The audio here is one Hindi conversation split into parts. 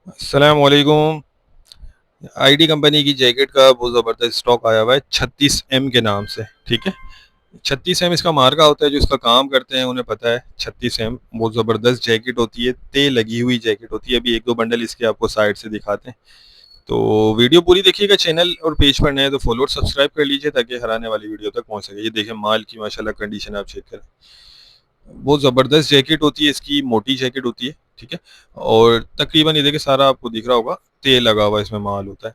अस्सलाम वालेकुम। आईडी कंपनी की जैकेट का बहुत ज़बरदस्त स्टॉक आया हुआ है 36M के नाम से। ठीक है, 36M इसका मार्का होता है। जो इसका काम करते हैं उन्हें पता है। 36M बहुत ज़बरदस्त जैकेट होती है, ते लगी हुई जैकेट होती है। अभी एक दो बंडल इसके आपको साइड से दिखाते हैं। तो वीडियो पूरी देखिएगा। चैनल और पेज पर नए हैं तो फॉलो और सब्सक्राइब कर लीजिए ताकि हर आने वाली वीडियो तक पहुंच सके। ये देखें माल की माशाल्लाह कंडीशन आप चेक करें। बहुत ज़बरदस्त जैकेट होती है, इसकी मोटी जैकेट होती है। ठीक है, और तकरीबन ये देखिए सारा आपको दिख रहा होगा, तेल लगा हुआ इसमें माल होता है।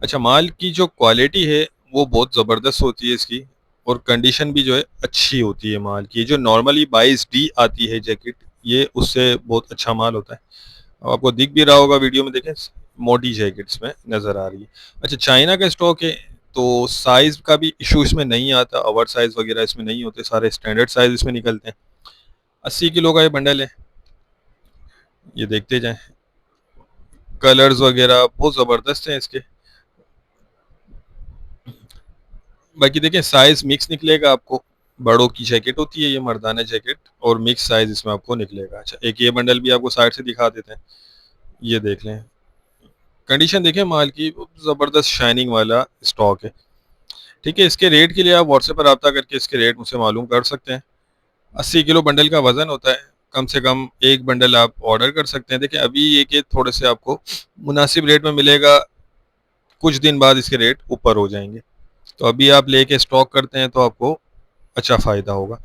अच्छा, माल की जो क्वालिटी है वो बहुत ज़बरदस्त होती है इसकी, और कंडीशन भी जो है अच्छी होती है माल की। जो नॉर्मली 22D आती है जैकेट, ये उससे बहुत अच्छा माल होता है। अब आपको दिख भी रहा होगा वीडियो में, देखें मोटी जैकेट इसमें नज़र आ रही है। अच्छा, चाइना का स्टॉक है तो साइज़ का भी इशू इसमें नहीं आता। ओवर साइज़ वगैरह इसमें नहीं होते, सारे स्टैंडर्ड साइज़ इसमें निकलते हैं। 80 किलो का ये बंडल है, ये देखते जाएं। कलर्स वगैरह बहुत ज़बरदस्त हैं इसके। बाकी देखें साइज मिक्स निकलेगा आपको। बड़ों की जैकेट होती है ये, मर्दाना जैकेट, और मिक्स साइज इसमें आपको निकलेगा। अच्छा, एक ये बंडल भी आपको साइड से दिखा देते हैं, ये देख लें। कंडीशन देखें माल की, ज़बरदस्त शाइनिंग वाला स्टॉक है। ठीक है, इसके रेट के लिए आप व्हाट्सएप पर रब्ता करके इसके रेट मुझसे मालूम कर सकते हैं। 80 किलो बंडल का वजन होता है। कम से कम एक बंडल आप ऑर्डर कर सकते हैं। देखिए अभी ये कि थोड़े से आपको मुनासिब रेट में मिलेगा, कुछ दिन बाद इसके रेट ऊपर हो जाएंगे। तो अभी आप लेके स्टॉक करते हैं तो आपको अच्छा फ़ायदा होगा।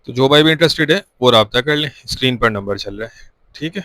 तो जो भाई भी इंटरेस्टेड है वो रब्ता कर लें, स्क्रीन पर नंबर चल रहा है। ठीक है।